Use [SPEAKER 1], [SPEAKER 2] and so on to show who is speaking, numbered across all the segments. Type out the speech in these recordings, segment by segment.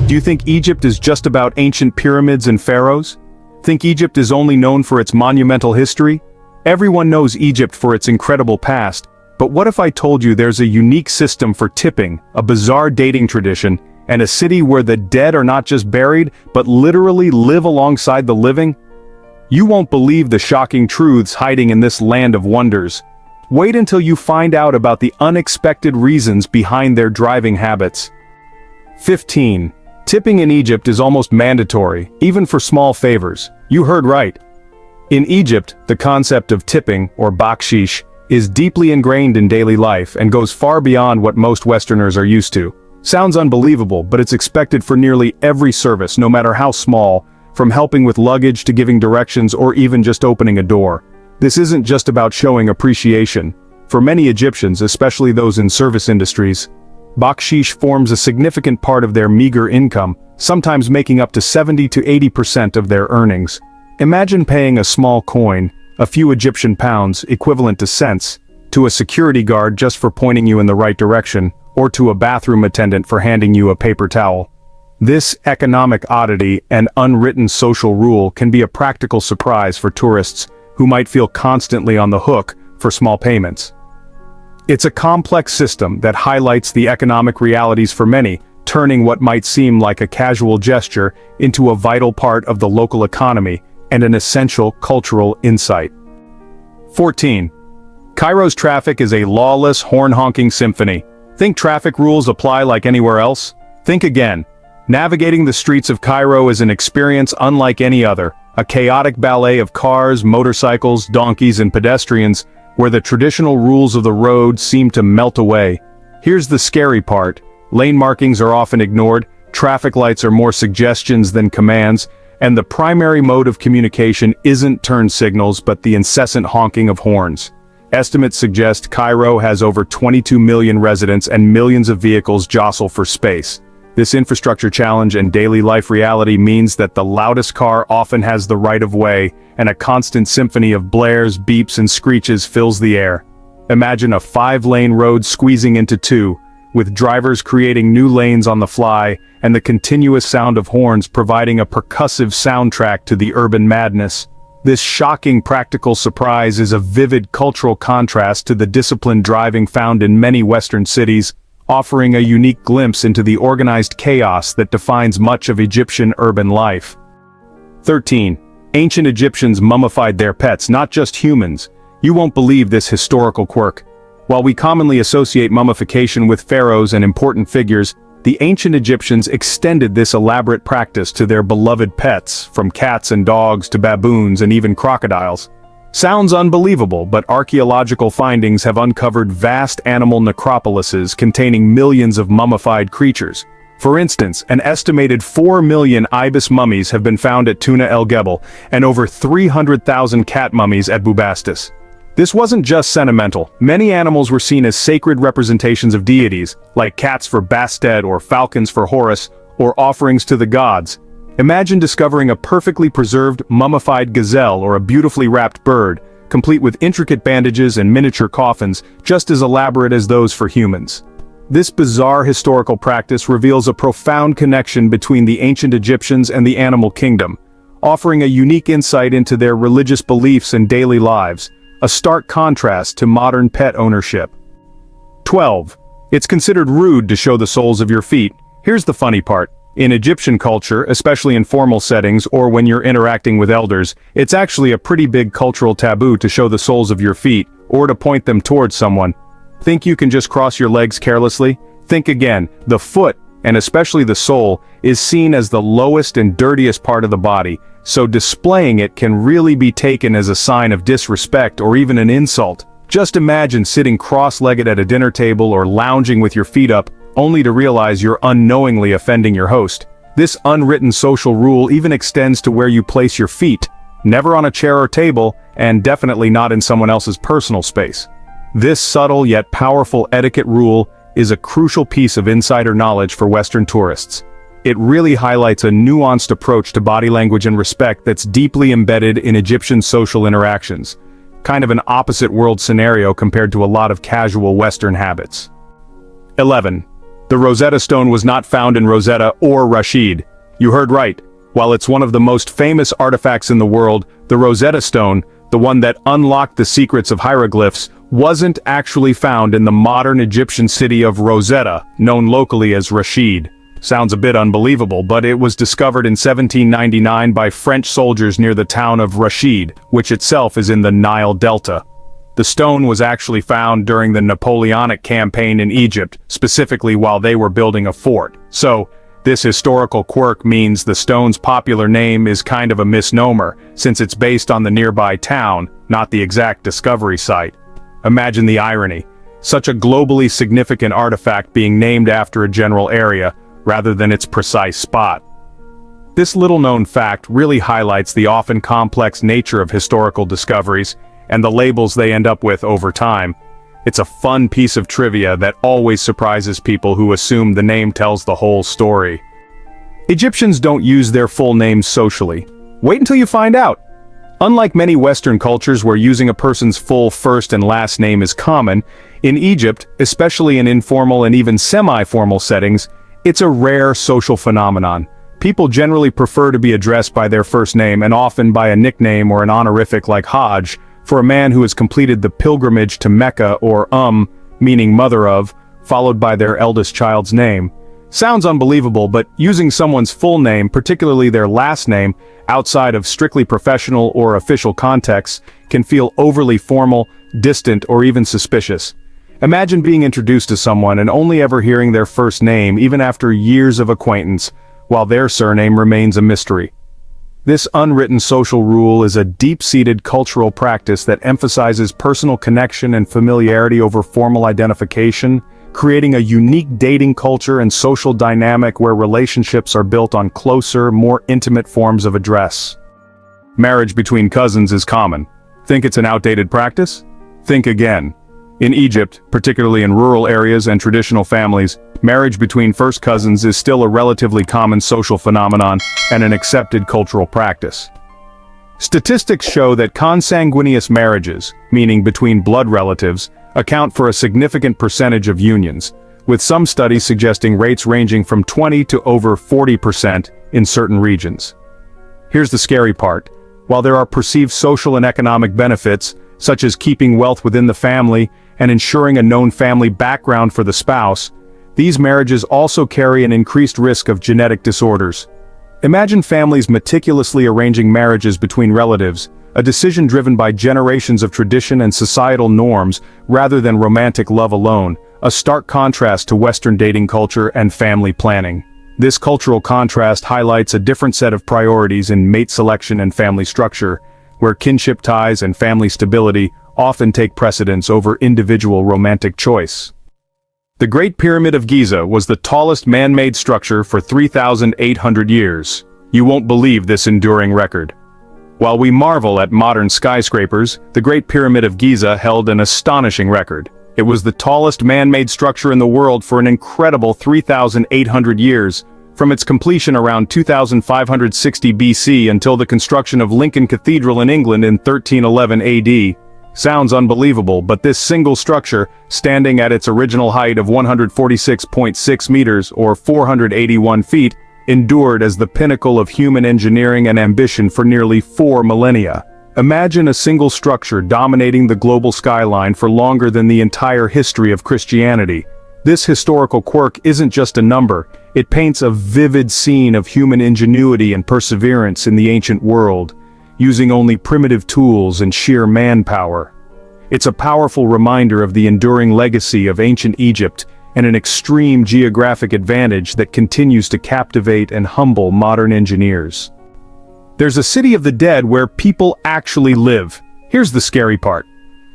[SPEAKER 1] Do you think Egypt is just about ancient pyramids and pharaohs? Think Egypt is only known for its monumental history? Everyone knows Egypt for its incredible past, but what if I told you there's a unique system for tipping, a bizarre dating tradition, and a city where the dead are not just buried, but literally live alongside the living? You won't believe the shocking truths hiding in this land of wonders. Wait until you find out about the unexpected reasons behind their driving habits. 15. Tipping in Egypt is almost mandatory, even for small favors. You heard right. In Egypt, the concept of tipping, or bakshish, is deeply ingrained in daily life and goes far beyond what most Westerners are used to. Sounds unbelievable, but it's expected for nearly every service, no matter how small, from helping with luggage to giving directions or even just opening a door. This isn't just about showing appreciation. For many Egyptians, especially those in service industries, bakshish forms a significant part of their meager income, sometimes making up to 70 to 80% of their earnings. Imagine paying a small coin, a few Egyptian pounds, equivalent to cents, to a security guard just for pointing you in the right direction, or to a bathroom attendant for handing you a paper towel. This economic oddity and unwritten social rule can be a practical surprise for tourists who might feel constantly on the hook for small payments. It's a complex system that highlights the economic realities for many, turning what might seem like a casual gesture into a vital part of the local economy and an essential cultural insight. 14. Cairo's traffic is a lawless, horn-honking symphony. Think traffic rules apply like anywhere else? Think again. Navigating the streets of Cairo is an experience unlike any other, a chaotic ballet of cars, motorcycles, donkeys, and pedestrians, where the traditional rules of the road seem to melt away. Here's the scary part. Lane markings are often ignored, traffic lights are more suggestions than commands, and the primary mode of communication isn't turn signals but the incessant honking of horns. Estimates suggest Cairo has over 22 million residents and millions of vehicles jostle for space. This infrastructure challenge and daily life reality means that the loudest car often has the right of way, and a constant symphony of blares, beeps, and screeches fills the air. Imagine a 5-lane road squeezing into 2, with drivers creating new lanes on the fly, and the continuous sound of horns providing a percussive soundtrack to the urban madness. This shocking practical surprise is a vivid cultural contrast to the disciplined driving found in many Western cities, offering a unique glimpse into the organized chaos that defines much of Egyptian urban life. 13. Ancient Egyptians mummified their pets, not just humans. You won't believe this historical quirk. While we commonly associate mummification with pharaohs and important figures, the ancient Egyptians extended this elaborate practice to their beloved pets, from cats and dogs to baboons and even crocodiles. Sounds unbelievable, but archaeological findings have uncovered vast animal necropolises containing millions of mummified creatures. For instance, an estimated 4 million ibis mummies have been found at Tuna El Gebel, and over 300,000 cat mummies at Bubastis. This wasn't just sentimental. Many animals were seen as sacred representations of deities, like cats for Bastet or falcons for Horus, or offerings to the gods. Imagine discovering a perfectly preserved, mummified gazelle or a beautifully wrapped bird, complete with intricate bandages and miniature coffins, just as elaborate as those for humans. This bizarre historical practice reveals a profound connection between the ancient Egyptians and the animal kingdom, offering a unique insight into their religious beliefs and daily lives, a stark contrast to modern pet ownership. 12. It's considered rude to show the soles of your feet. Here's the funny part. In Egyptian culture, especially in formal settings or when you're interacting with elders, it's actually a pretty big cultural taboo to show the soles of your feet, or to point them towards someone. Think you can just cross your legs carelessly? Think again. The foot, and especially the sole, is seen as the lowest and dirtiest part of the body, so displaying it can really be taken as a sign of disrespect or even an insult. Just imagine sitting cross-legged at a dinner table or lounging with your feet up, only to realize you're unknowingly offending your host. This unwritten social rule even extends to where you place your feet, never on a chair or table, and definitely not in someone else's personal space. This subtle yet powerful etiquette rule is a crucial piece of insider knowledge for Western tourists. It really highlights a nuanced approach to body language and respect that's deeply embedded in Egyptian social interactions. Kind of an opposite world scenario compared to a lot of casual Western habits. 11. The Rosetta Stone was not found in Rosetta or Rashid. You heard right. While it's one of the most famous artifacts in the world, the Rosetta Stone, the one that unlocked the secrets of hieroglyphs, wasn't actually found in the modern Egyptian city of Rosetta, known locally as Rashid. Sounds a bit unbelievable, but it was discovered in 1799 by French soldiers near the town of Rashid, which itself is in the Nile Delta. The stone was actually found during the Napoleonic campaign in Egypt, specifically while they were building a fort. So, this historical quirk means the stone's popular name is kind of a misnomer, since it's based on the nearby town, not the exact discovery site. Imagine the irony. Such a globally significant artifact being named after a general area, rather than its precise spot. This little-known fact really highlights the often complex nature of historical discoveries, and the labels they end up with over time. It's a fun piece of trivia that always surprises people who assume the name tells the whole story. Egyptians don't use their full names socially. Wait until you find out. Unlike many Western cultures where using a person's full first and last name is common, in Egypt, especially in informal and even semi-formal settings, it's a rare social phenomenon. People generally prefer to be addressed by their first name and often by a nickname or an honorific like Hajj, for a man who has completed the pilgrimage to Mecca, or meaning mother of, followed by their eldest child's name. Sounds unbelievable, but using someone's full name, particularly their last name, outside of strictly professional or official contexts, can feel overly formal, distant, or even suspicious. Imagine being introduced to someone and only ever hearing their first name even after years of acquaintance, while their surname remains a mystery. This unwritten social rule is a deep-seated cultural practice that emphasizes personal connection and familiarity over formal identification, creating a unique dating culture and social dynamic where relationships are built on closer, more intimate forms of address. Marriage between cousins is common. Think it's an outdated practice? Think again. In Egypt, particularly in rural areas and traditional families, marriage between first cousins is still a relatively common social phenomenon and an accepted cultural practice. Statistics show that consanguineous marriages, meaning between blood relatives, account for a significant percentage of unions, with some studies suggesting rates ranging from 20 to over 40% in certain regions. Here's the scary part. While there are perceived social and economic benefits, such as keeping wealth within the family and ensuring a known family background for the spouse, these marriages also carry an increased risk of genetic disorders. Imagine families meticulously arranging marriages between relatives, a decision driven by generations of tradition and societal norms rather than romantic love alone, a stark contrast to Western dating culture and family planning. This cultural contrast highlights a different set of priorities in mate selection and family structure, where kinship ties and family stability often take precedence over individual romantic choice. The Great Pyramid of Giza was the tallest man-made structure for 3,800 years. You won't believe this enduring record. While we marvel at modern skyscrapers, the Great Pyramid of Giza held an astonishing record. It was the tallest man-made structure in the world for an incredible 3,800 years, from its completion around 2560 BC until the construction of Lincoln Cathedral in England in 1311 AD. Sounds unbelievable, but this single structure, standing at its original height of 146.6 meters or 481 feet, endured as the pinnacle of human engineering and ambition for nearly 4 millennia. Imagine a single structure dominating the global skyline for longer than the entire history of Christianity. This historical quirk isn't just a number, it paints a vivid scene of human ingenuity and perseverance in the ancient world, using only primitive tools and sheer manpower. It's a powerful reminder of the enduring legacy of ancient Egypt and an extreme geographic advantage that continues to captivate and humble modern engineers. There's a city of the dead where people actually live. Here's the scary part.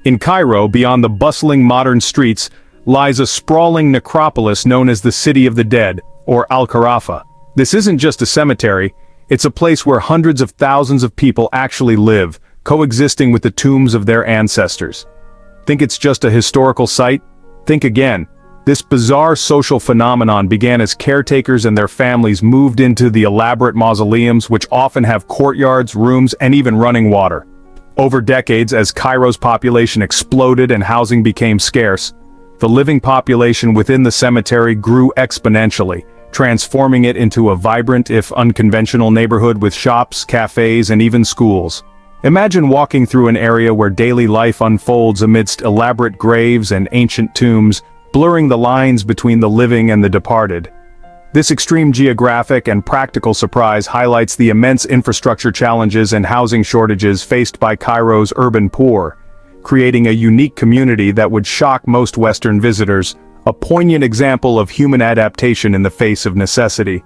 [SPEAKER 1] In Cairo, beyond the bustling modern streets, lies a sprawling necropolis known as the City of the Dead, or Al-Kharafa. This isn't just a cemetery, it's a place where hundreds of thousands of people actually live, coexisting with the tombs of their ancestors. Think it's just a historical site? Think again. This bizarre social phenomenon began as caretakers and their families moved into the elaborate mausoleums, which often have courtyards, rooms, and even running water. Over decades, as Cairo's population exploded and housing became scarce, the living population within the cemetery grew exponentially, transforming it into a vibrant if unconventional neighborhood with shops, cafes, and even schools. Imagine walking through an area where daily life unfolds amidst elaborate graves and ancient tombs, blurring the lines between the living and the departed. This extreme geographic and practical surprise highlights the immense infrastructure challenges and housing shortages faced by Cairo's urban poor, creating a unique community that would shock most Western visitors, a poignant example of human adaptation in the face of necessity.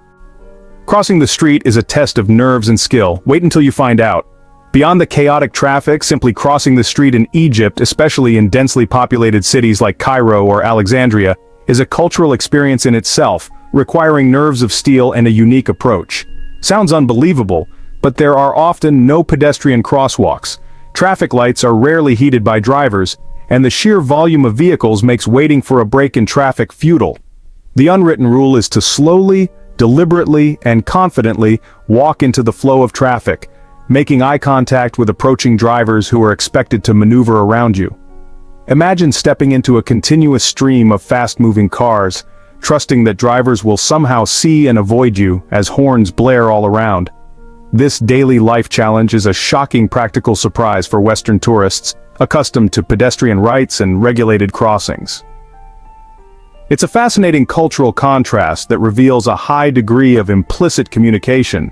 [SPEAKER 1] Crossing the street is a test of nerves and skill. Wait until you find out. Beyond the chaotic traffic, simply crossing the street in Egypt, especially in densely populated cities like Cairo or Alexandria, is a cultural experience in itself, requiring nerves of steel and a unique approach. Sounds unbelievable, but there are often no pedestrian crosswalks. Traffic lights are rarely heeded by drivers, and the sheer volume of vehicles makes waiting for a break in traffic futile. The unwritten rule is to slowly, deliberately, and confidently walk into the flow of traffic, making eye contact with approaching drivers who are expected to maneuver around you. Imagine stepping into a continuous stream of fast-moving cars, trusting that drivers will somehow see and avoid you as horns blare all around. This daily life challenge is a shocking practical surprise for Western tourists, accustomed to pedestrian rights and regulated crossings. It's a fascinating cultural contrast that reveals a high degree of implicit communication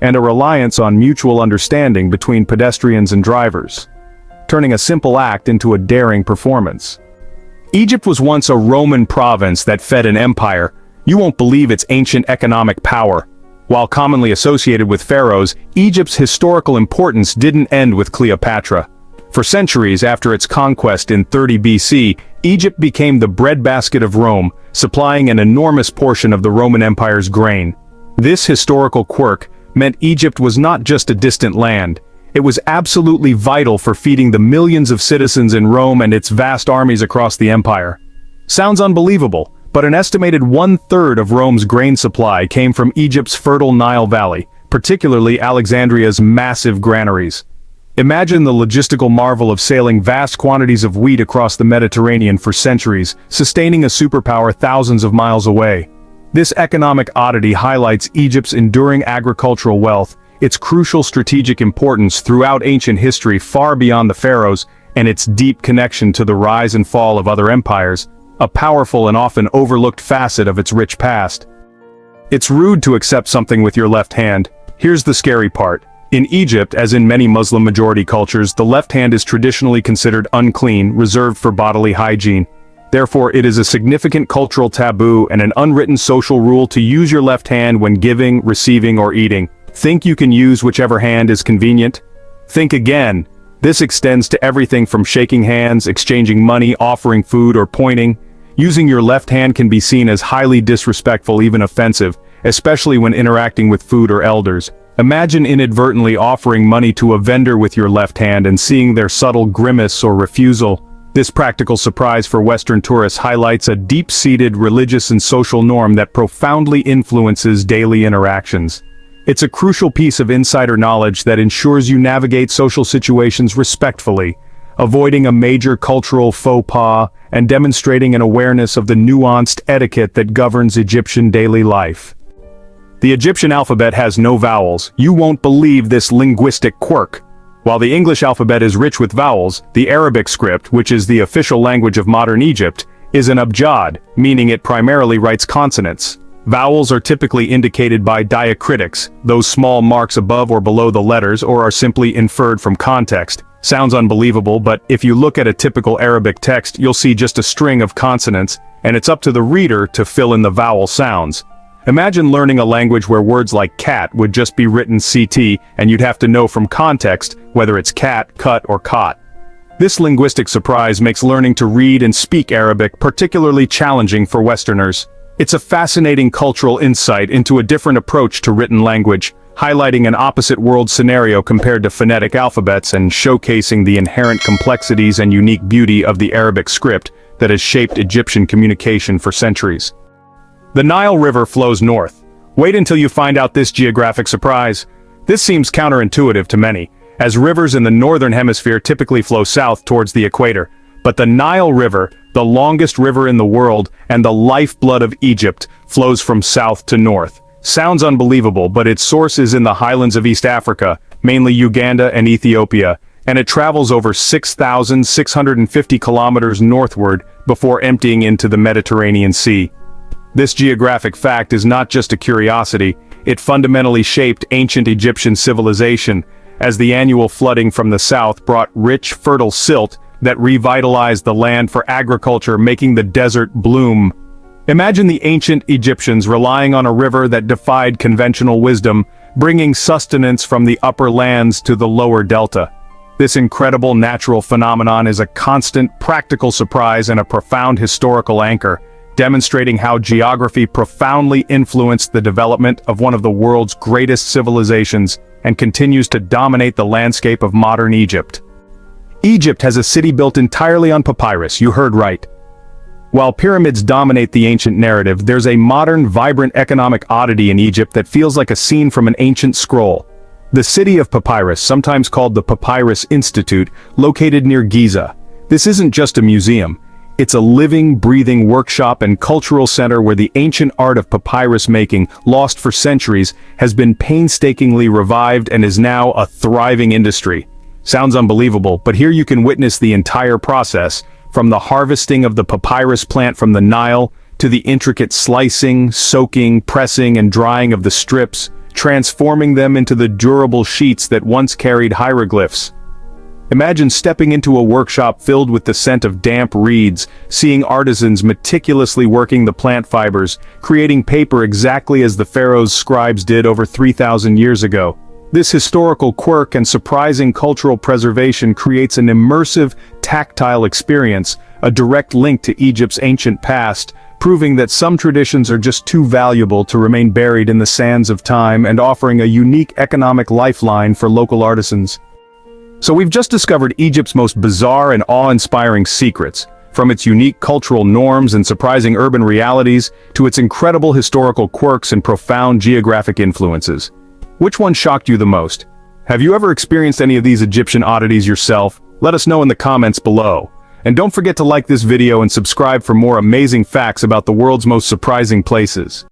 [SPEAKER 1] and a reliance on mutual understanding between pedestrians and drivers, turning a simple act into a daring performance. Egypt was once a Roman province that fed an empire. You won't believe its ancient economic power. While commonly associated with pharaohs, Egypt's historical importance didn't end with Cleopatra. For centuries after its conquest in 30 BC, Egypt became the breadbasket of Rome, supplying an enormous portion of the Roman Empire's grain. This historical quirk meant Egypt was not just a distant land. It was absolutely vital for feeding the millions of citizens in Rome and its vast armies across the empire. Sounds unbelievable, but an estimated 1/3 of Rome's grain supply came from Egypt's fertile Nile Valley, particularly Alexandria's massive granaries. Imagine the logistical marvel of sailing vast quantities of wheat across the Mediterranean for centuries, sustaining a superpower thousands of miles away. This economic oddity highlights Egypt's enduring agricultural wealth, its crucial strategic importance throughout ancient history far beyond the pharaohs, and its deep connection to the rise and fall of other empires, a powerful and often overlooked facet of its rich past. It's rude to accept something with your left hand. Here's the scary part. In Egypt, as in many Muslim-majority cultures, the left hand is traditionally considered unclean, reserved for bodily hygiene. Therefore, it is a significant cultural taboo and an unwritten social rule to use your left hand when giving, receiving, or eating. Think you can use whichever hand is convenient? Think again. This extends to everything from shaking hands, exchanging money, offering food, or pointing. Using your left hand can be seen as highly disrespectful, even offensive, especially when interacting with food or elders. Imagine inadvertently offering money to a vendor with your left hand and seeing their subtle grimace or refusal. This practical surprise for Western tourists highlights a deep-seated religious and social norm that profoundly influences daily interactions. It's a crucial piece of insider knowledge that ensures you navigate social situations respectfully, avoiding a major cultural faux pas and demonstrating an awareness of the nuanced etiquette that governs Egyptian daily life. The Egyptian alphabet has no vowels. You won't believe this linguistic quirk. While the English alphabet is rich with vowels, the Arabic script, which is the official language of modern Egypt, is an abjad, meaning it primarily writes consonants. Vowels are typically indicated by diacritics, those small marks above or below the letters, or are simply inferred from context. Sounds unbelievable, but if you look at a typical Arabic text, you'll see just a string of consonants, and it's up to the reader to fill in the vowel sounds. Imagine learning a language where words like cat would just be written CT, and you'd have to know from context whether it's cat, cut, or caught. This linguistic surprise makes learning to read and speak Arabic particularly challenging for Westerners. It's a fascinating cultural insight into a different approach to written language, highlighting an opposite world scenario compared to phonetic alphabets and showcasing the inherent complexities and unique beauty of the Arabic script that has shaped Egyptian communication for centuries. The Nile River flows north. Wait until you find out this geographic surprise. This seems counterintuitive to many, as rivers in the northern hemisphere typically flow south towards the equator. But the Nile River, the longest river in the world and the lifeblood of Egypt, flows from south to north. Sounds unbelievable, but its source is in the highlands of East Africa, mainly Uganda and Ethiopia, and it travels over 6,650 kilometers northward before emptying into the Mediterranean Sea. This geographic fact is not just a curiosity, it fundamentally shaped ancient Egyptian civilization, as the annual flooding from the south brought rich, fertile silt that revitalized the land for agriculture, making the desert bloom. Imagine the ancient Egyptians relying on a river that defied conventional wisdom, bringing sustenance from the upper lands to the lower delta. This incredible natural phenomenon is a constant, practical surprise and a profound historical anchor, demonstrating how geography profoundly influenced the development of one of the world's greatest civilizations and continues to dominate the landscape of modern Egypt. Egypt has a city built entirely on papyrus, you heard right. While pyramids dominate the ancient narrative, there's a modern, vibrant economic oddity in Egypt that feels like a scene from an ancient scroll. The city of Papyrus, sometimes called the Papyrus Institute, located near Giza. This isn't just a museum. It's a living, breathing workshop and cultural center where the ancient art of papyrus making, lost for centuries, has been painstakingly revived and is now a thriving industry. Sounds unbelievable, but here you can witness the entire process, from the harvesting of the papyrus plant from the Nile, to the intricate slicing, soaking, pressing, and drying of the strips, transforming them into the durable sheets that once carried hieroglyphs. Imagine stepping into a workshop filled with the scent of damp reeds, seeing artisans meticulously working the plant fibers, creating paper exactly as the pharaohs' scribes did over 3,000 years ago. This historical quirk and surprising cultural preservation creates an immersive, tactile experience, a direct link to Egypt's ancient past, proving that some traditions are just too valuable to remain buried in the sands of time and offering a unique economic lifeline for local artisans. So we've just discovered Egypt's most bizarre and awe-inspiring secrets, from its unique cultural norms and surprising urban realities to its incredible historical quirks and profound geographic influences. Which one shocked you the most? Have you ever experienced any of these Egyptian oddities yourself? Let us know in the comments below. And don't forget to like this video and subscribe for more amazing facts about the world's most surprising places.